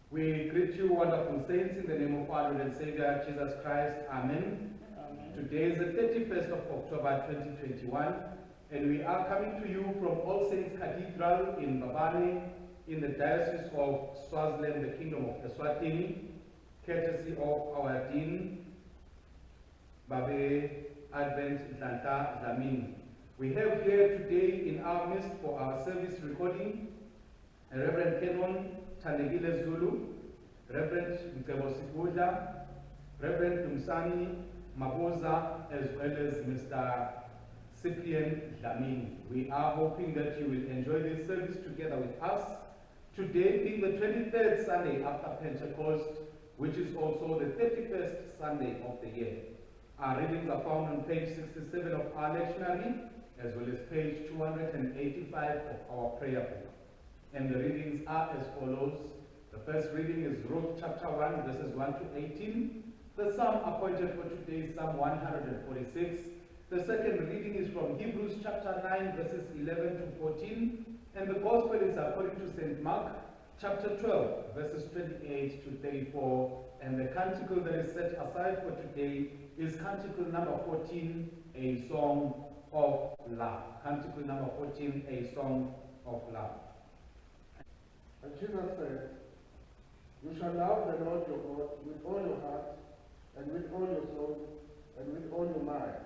We greet you, wonderful saints, in the name of our Lord and Savior, Jesus Christ. Amen. Amen. Today is the 31st of October 2021, and we are coming to you from All Saints Cathedral in Mbabane, in the Diocese of Swaziland, the Kingdom of Eswatini, courtesy of our Dean, Babe Advent Ntanta Dlamini. We have here today in our midst for our service recording, Reverend Canon Thandekile Zulu, Reverend Mcebo Sibudla, Reverend Dumsani Maboza, as well as Mr. Cyprian Dlamini. We are hoping that you will enjoy this service together with us. Today being the 23rd Sunday after Pentecost, which is also the 31st Sunday of the year. Our readings are found on page 67 of our lectionary, as well as page 285 of our prayer book. And the readings are as follows. The first reading is Ruth chapter 1, verses 1 to 18. The psalm appointed for today is Psalm 146. The second reading is from Hebrews chapter 9, verses 11 to 14. And the gospel is according to St. Mark chapter 12, verses 28 to 34. And the canticle that is set aside for today is canticle number 14, a song of love. Canticle number 14, a song of love. And Jesus said, "You shall love the Lord your God with all your heart, and with all your soul, and with all your mind.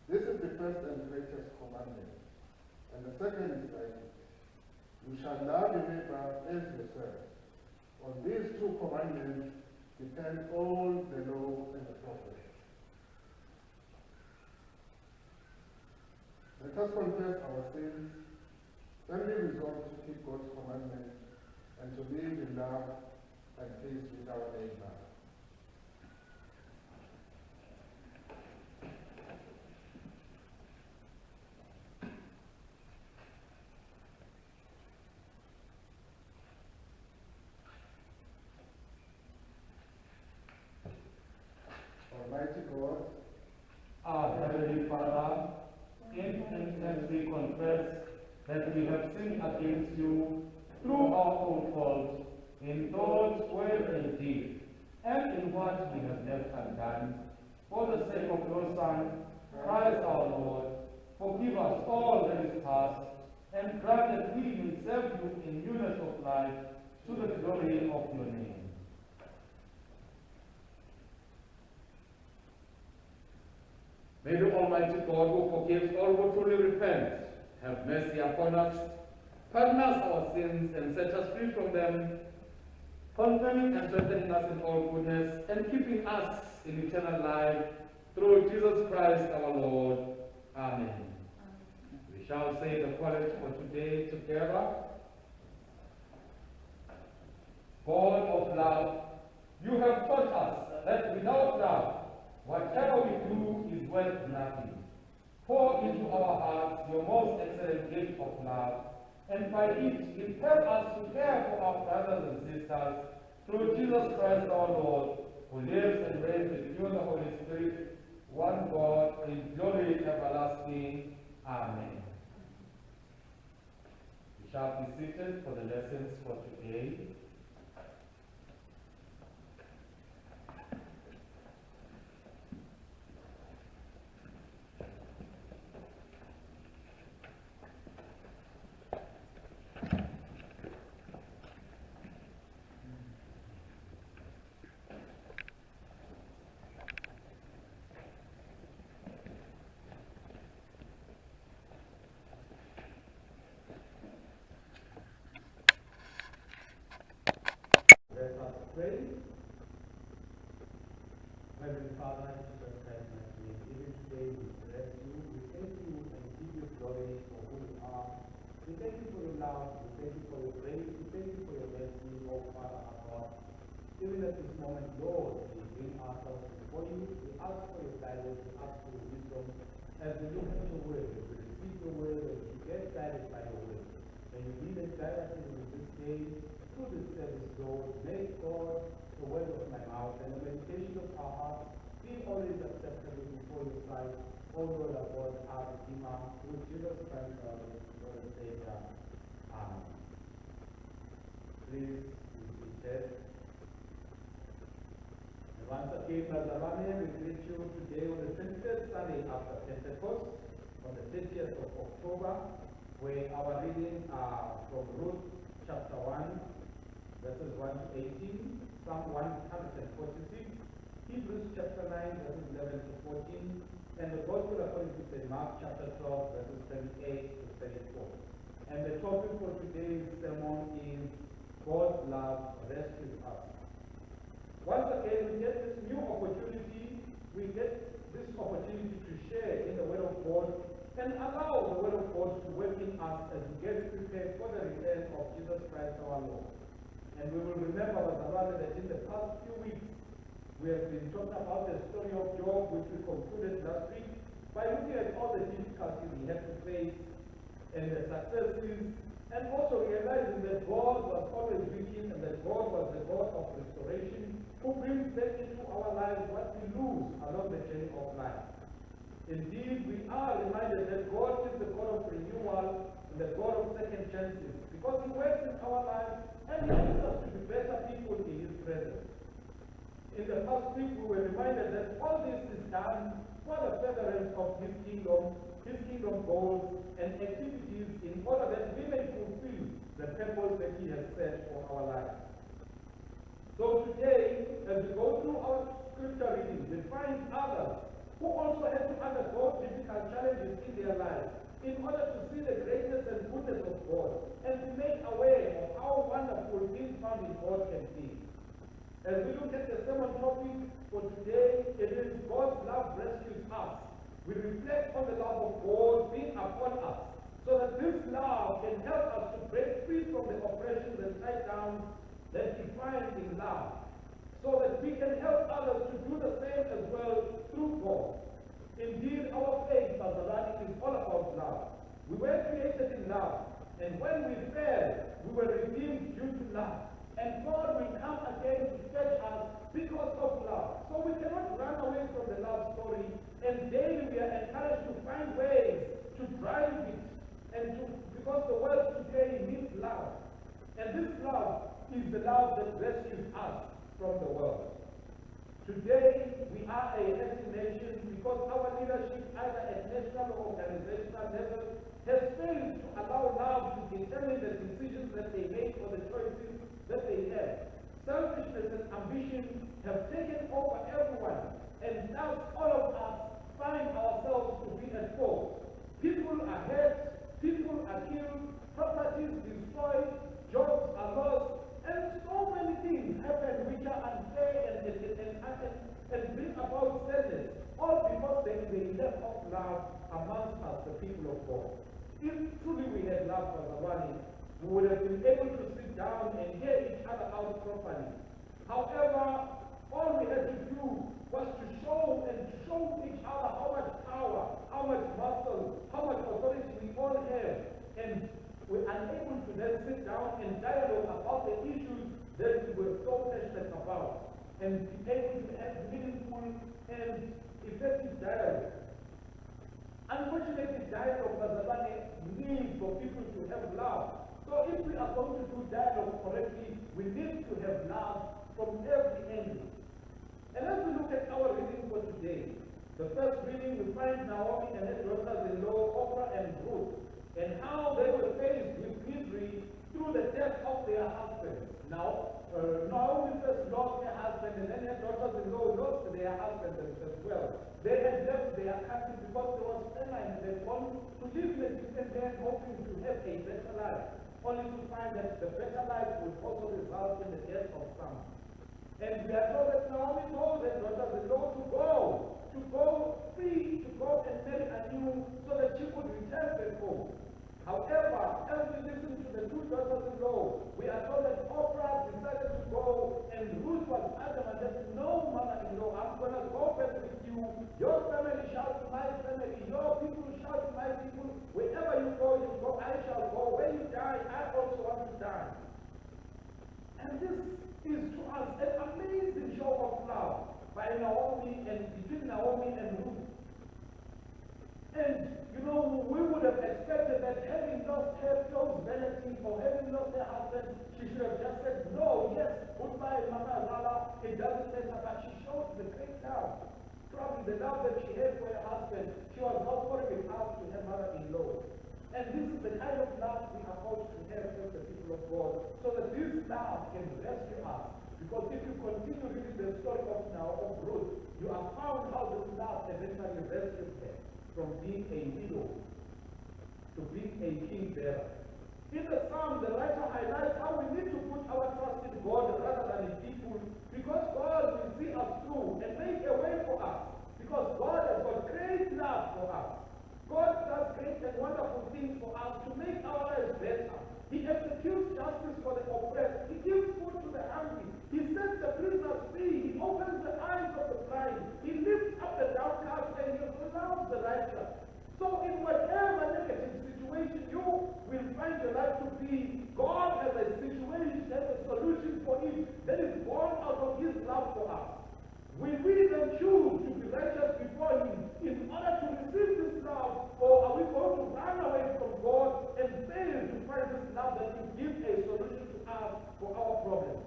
This is the first and greatest commandment. And the second is like it. You shall love your neighbor as yourself. On these two commandments depend all the law and the prophets." Let us confess our sins, firmly resolve to keep God's commandments, and to live in love and peace with our neighbor. Almighty God, Our Heavenly Father, in intent we confess that we have sinned against you through our own fault, in thought, word, and deed, and in what we have left undone. For the sake of your Son, Christ our Lord, forgive us all that is past, and grant that we may serve you in newness of life, to the glory of your name. May the Almighty God, who forgives all who truly repent, have mercy upon us, pardon us our sins, and set us free from them, confirming and strengthening us in all goodness, and keeping us in eternal life, through Jesus Christ our Lord. Amen. We shall say the collect for today together. God of love, you have taught us that without love, whatever we do is worth nothing. Pour into our hearts your most excellent gift of love, and by it impel us to care for our brothers and sisters, through Jesus Christ our Lord, who lives and reigns with you in the Holy Spirit, one God, in glory everlasting. Amen. We shall be seated for the lessons for today. pray. Heavenly Father, Jesus Christ, my name, even today we bless you. We thank you and give you glory for who you are. We thank you for your love. We thank you for your grace. We thank you for your mercy, oh Father, our God. Even at this moment, Lord, we bring ourselves before you. We ask for your guidance. We ask for your wisdom. As we look at your word, as we receive your word, as we get guided by your word, and you lead and guide us in this day through this service, Lord. Make, God, the word of my mouth and the meditation of our heart be always acceptable before your sight, O Lord our God, our Redeemer, through Jesus Christ, our Lord and Savior. Amen. Please be seated. And once again, Brother Rami, we greet you today on the 23rd Sunday after Pentecost, on the 30th of October, where our readings are from Ruth chapter 1, verses 1 to 18, Psalm 146, Hebrews chapter 9, verses 11 to 14, and the Gospel according to St. Mark chapter 12, verses 38 to 34. And the topic for today's sermon is God's love rescues us. Once again, we get this new opportunity, to share in the Word of God and allow the Word of God to work in us as we get prepared for the return of Jesus Christ our Lord. And we will remember, that in the past few weeks, we have been talking about the story of Job, which we concluded last week, by looking at all the difficulties he had to face and the successes, and also realizing that God was always with him and that God was the God of restoration, who brings back into our lives what we lose along the journey of life. Indeed, we are reminded that God is the God of renewal and the God of second chances, because he works in our lives and he helps us to be better people in his presence. In the first week, we were reminded that all this is done for the furtherance of his kingdom goals and activities in order that we may fulfill the purpose that he has set for our lives. So today, as we go through our scripture reading, we find others who also had to undergo difficult challenges in their lives in order to see the greatness and goodness of God and to make aware of how wonderful things found in God can be. As we look at the sermon topic for today, it is God's love rescues us. We reflect on the love of God being upon us, so that this love can help us to break free from the oppressions and tie down that we find in love, so that we can help others to do the same as well through God. Indeed, our faith, Brother Rani, is all about love. We were created in love, and when we fell, we were redeemed due to love. And God will come again to fetch us because of love. So we cannot run away from the love story, and daily we are encouraged to find ways to drive it, because the world today needs love. And this love is the love that rescues us from the world. Today, we are a healthy nation because our leadership, either at national or organizational level, has failed to allow love to determine the decisions that they make or the choices that they have. Selfishness and ambition have taken over everyone, and thus all of us find ourselves to be at fault. People are hurt, people are killed, properties destroyed, jobs are lost, and so many things happen which are unfair and bring about sadness, all because there is a lack of love amongst us, the people of God. If truly we had love for the one, we would have been able to sit down and hear each other out properly. However, all we had to do was to show each other how much power, how much muscle, how much authority we all have, and we're unable to then sit down and dialogue about the issues that we were so passionate about, and be able to have meaningful and effective dialogue. Unfortunately, dialogue needs for people to have love. So if we are going to do dialogue correctly, we need to have love from every angle. And as we look at our reading for today, the first reading we find Naomi and her daughters-in-law, Orpah and Ruth, and how they were faced with misery through the death of their husbands. Now, Naomi first lost her husband, and then her daughters-in-law lost their husbands as well. They had left their country because there was famine, and they wanted to live in a different land, hoping to have a better life, only to find that the better life would also result in the death of some. And we are told that Naomi told her daughters-in-law to go free, to go and marry anew so that she could return back home. However, as we listen to the two daughters-in-law, we are told that Oprah decided to go, and Ruth was adamant that no mother-in-law, I'm going to go back with you. Your family shall to my family, your people shall to my people. Wherever you go, I shall go. Where you die, I also want to die. And this is to us an amazing show of love by Naomi and between Naomi and Ruth. And we would have expected that having lost her close relative or having lost her husband, she should have just said, no, yes, goodbye, Mama Lala, it doesn't matter, but she showed the great love. Probably the love that she had for her husband, she was not pouring it out to her mother-in-law. And this is the kind of love we are supposed to have as the people of God, so that this love can rescue us. Because if you continue reading the story of Ruth, you have found how this love eventually rescued her from being a widow to being a king bearer. In the Psalm, the writer highlights how we need to put our trust in God rather than in people, because God will see us through and make a way for us, because God has got great love for us. God does great and wonderful things for us to make our lives better. He executes justice for the oppressed. He gives food to the hungry. He sets the prisoners free. He opens the eyes of the blind. He lifts up the downcast and he allows the righteous. So in whatever negative situation you will find your life to be, God has a situation, has a solution for it that is born out of his love for us. Will we then choose to be righteous before him in order to receive this love, or are we going to run away from God and fail to find this love that will give a solution to us for our problems?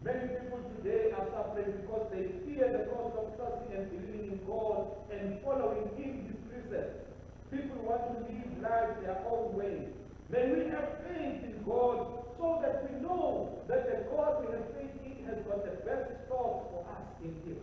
Many people today are suffering because they fear the cost of trusting and believing in God and following in his precepts. People want to live life their own way. May we have faith in God so that we know that the God we have faith in has got the best thoughts for us in him.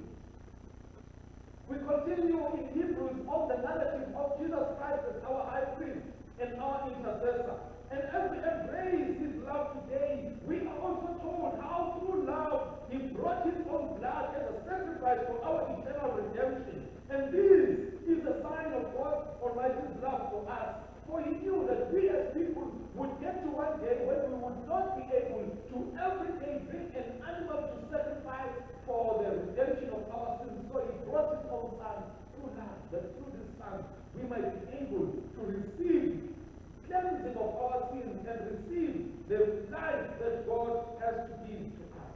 We continue in Hebrews on the narrative of Jesus Christ as our high priest and our intercessor. And as we embrace his love today, we are also told how through love he brought his own blood as a sacrifice for our eternal redemption. And this is a sign of God's Almighty's love for us. For he knew that we as people would get to one day when we would not be able to every day bring an animal to sacrifice for the redemption of our sins. So he brought his own son through love, that through this son we might be able to receive cleansing of our sins and receive the life that God has to give to us.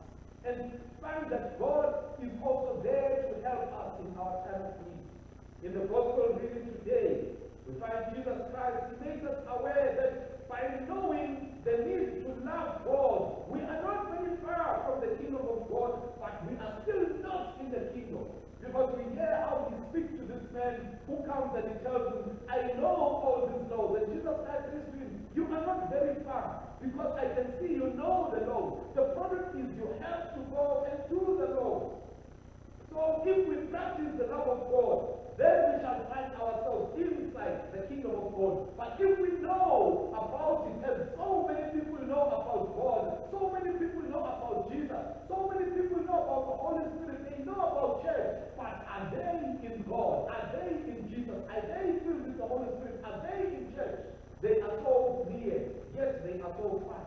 And find that God is also there to help us in our time of need. In the gospel reading today, we find Jesus Christ. He makes us aware that by knowing the need to love God, we are not very far from the kingdom of God, but we are still not in the kingdom. Because we hear how he speaks to this man who comes and he tells him, I know all these laws. And Jesus Christ says to him, you are not very far, because I can see you know the law. The problem is you have to go and do the law. So if we practice the love of God, then we shall find ourselves inside the kingdom of God. But if we know about it, and so many people know about God, so many people know about Jesus, so many people know about the Holy Spirit, they know about church, but are they in God? Are they in Jesus? Are they filled with the Holy Spirit? Are they in church? They are so near, yet they are so far.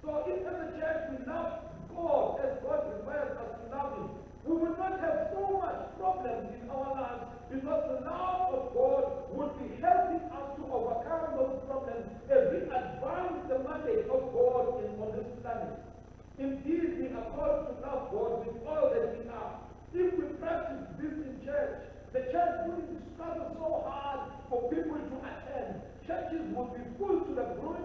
So if as a church we love God as God requires us to love him, we would not have so much problems in our lives, because the love of God would be helping us to overcome those problems as we advance the mandate of God on this planet. Indeed, we are called to love God with all that we are. If we practice this in church, the church wouldn't struggle so hard for people to attend. Churches would be full to the brim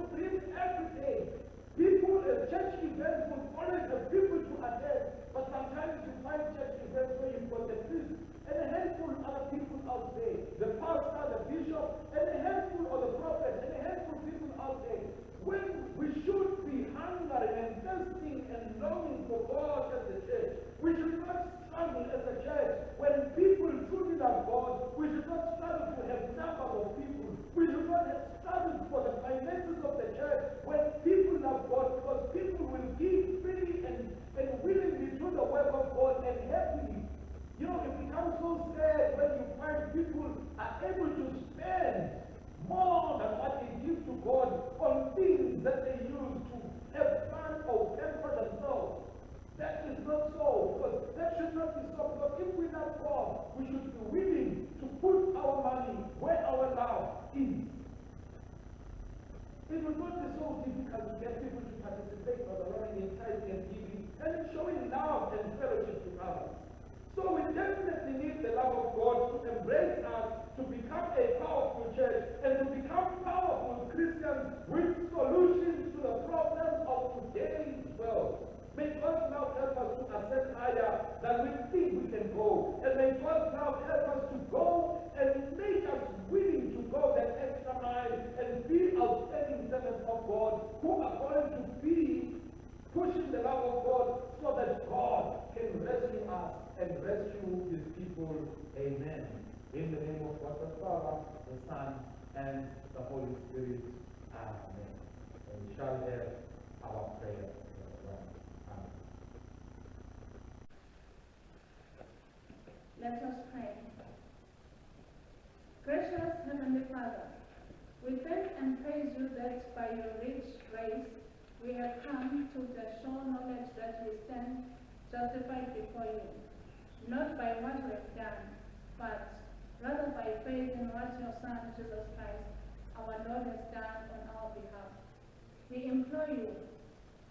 every day. People at church events would always have people to attend, but sometimes you find church events where you've got the priest and a handful of other people out there, the pastor, the bishop, and a handful of the prophet, and a handful of people out there. When we should be hungry and thirsting and longing for God as a church, we should not struggle as a church. When people truly love God, we should not struggle to have number of people. We should not have struggled for the finances of the church when people love God, because people will give freely and willingly to the work tithing and giving, and in showing love and fellowship to others. So we definitely need the love of God to embrace us, to become a powerful church, and to become powerful Christians with solutions to the problems of today's world. May God's love help us to ascend higher than we think we can go. And may God's love help us to go and make us willing to go that extra mile and be outstanding servants of God who are going to be pushing the love of God so that God can rescue us and rescue his people. Amen. In the name of God the Father, the Son, and the Holy Spirit. Amen. And we shall have our prayer. Amen. Let us pray. Gracious Heavenly Father, we thank and praise you that by your rich grace we have come to the sure knowledge that we stand justified before you, not by what we have done, but rather by faith in what your Son, Jesus Christ, our Lord, has done on our behalf. We implore you,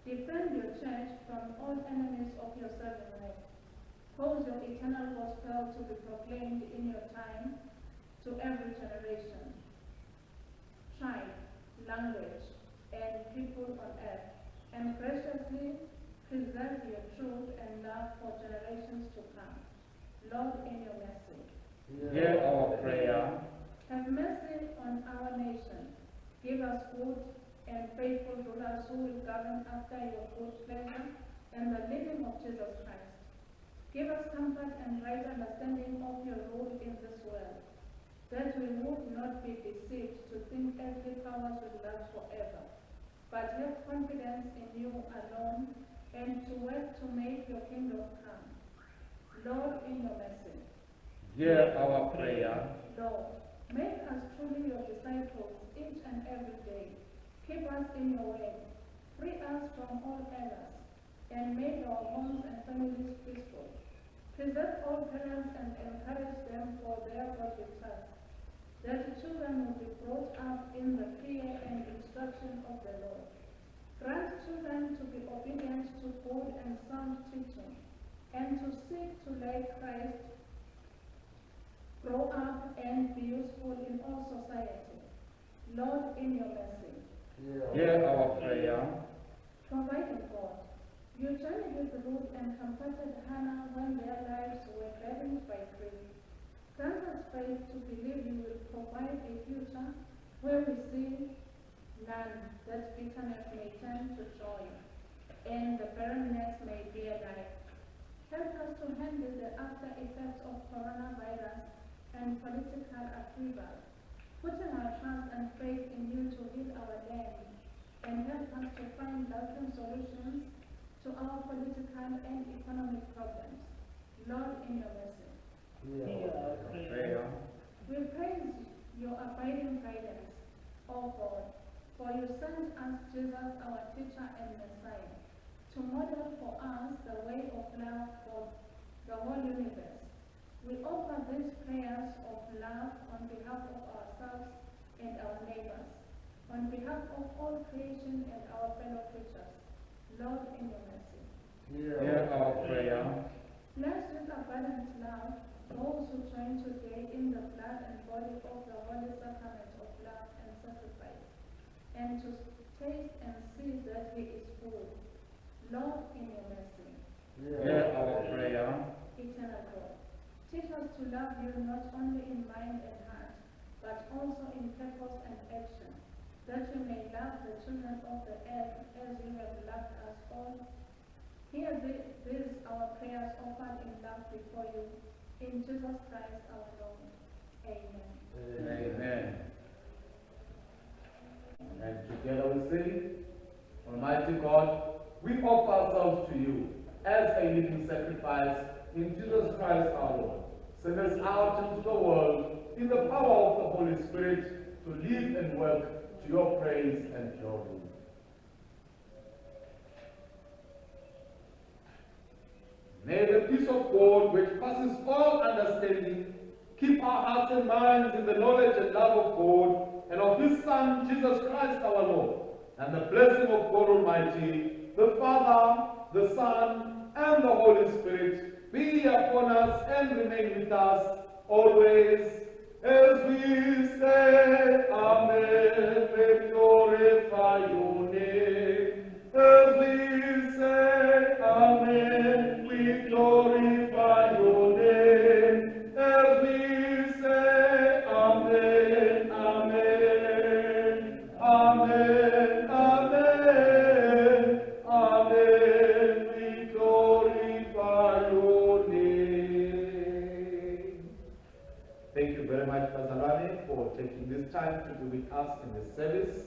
defend your church from all enemies of your servant life. Cause your eternal gospel to be proclaimed in your time to every generation, tribe, language, and people on earth, and graciously preserve your truth and love for generations to come. Lord, in your mercy, Hear our prayer. have mercy on our nation. Give us good and faithful rulers who will govern after your good pleasure and the leading of Jesus Christ. Give us comfort and right understanding of your rule in this world, that we would not be deceived to think earthly powers will last forever, but have confidence in you alone and to work to make your kingdom come. Lord, in your mercy, Hear our prayer. Lord, make us truly your disciples each and every day. Keep us in your way. Free us from all errors, and make our homes and families peaceful. Preserve all parents and encourage them for their godly trust, that children will be brought up in the fear and instruction of the Lord. Grant children to be obedient to good and sound teaching, and to seek to let Christ grow up and be useful in all society. Lord, in your mercy, Hear our prayer. providing God, you journeyed with Ruth and comforted Hannah when their lives were burdened by grief. Grant us faith to believe you will provide a future where we see none, that bitterness may turn to joy, and the barrenness may bear life. Help us to handle the after effects of coronavirus and political upheaval, putting our trust and faith in you to heal our land, and help us to find lasting solutions to our political and economic problems. Lord, in your mercy, Prayer. we praise your abiding guidance, O God, for you sent us Jesus, our teacher and Messiah, to model for us the way of love for the whole universe. We offer these prayers of love on behalf of ourselves and our neighbors, on behalf of all creation and our fellow creatures. Lord, in your mercy, Hear our prayer. bless with abundant love those who join today in the blood and body of the holy sacrament of love and sacrifice, and to taste and see that he is good. Lord, in your mercy, Hear our prayer. eternal God, teach us to love you not only in mind and heart, but also in purpose and action, that we may love the children of the earth as you have loved us all. Hear these our prayers offered in love before you, in Jesus Christ our Lord. Amen. Amen. And together we sing, Almighty God, we offer ourselves to you as a living sacrifice in Jesus Christ our Lord. Send us out into the world in the power of the Holy Spirit to live and work to your praise and glory. May the peace of God, which passes all understanding, keep our hearts and minds in the knowledge and love of God and of His Son, Jesus Christ our Lord, and the blessing of God Almighty, the Father, the Son, and the Holy Spirit be upon us and remain with us always. As we say, Amen, we glorify your name. As we say, Amen, we glorify your name. As we say, Amen, Amen, Amen, Amen, Amen, we glorify your name. Thank you very much, Bazalwane, for taking this time to be with us in the service.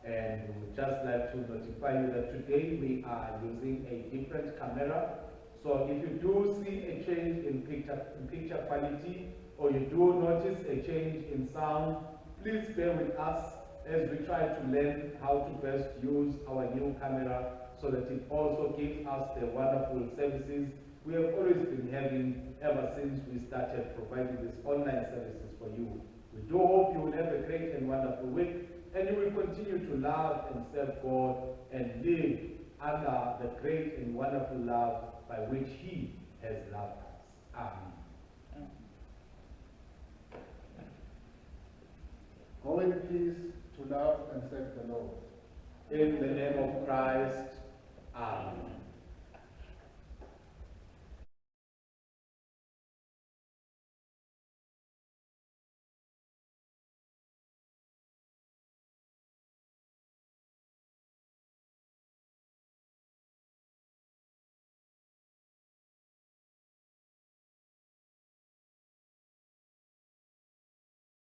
And we would just like to notify you that today we are using a different camera. So if you do see a change in picture quality, or you do notice a change in sound, please bear with us as we try to learn how to best use our new camera so that it also gives us the wonderful services we have always been having ever since we started providing these online services for you. We do hope you will have a great and wonderful week, and you will continue to love and serve God and live under the great and wonderful love by which He has loved us. Amen. Go in peace to love and serve the Lord. In the name of Christ, Amen.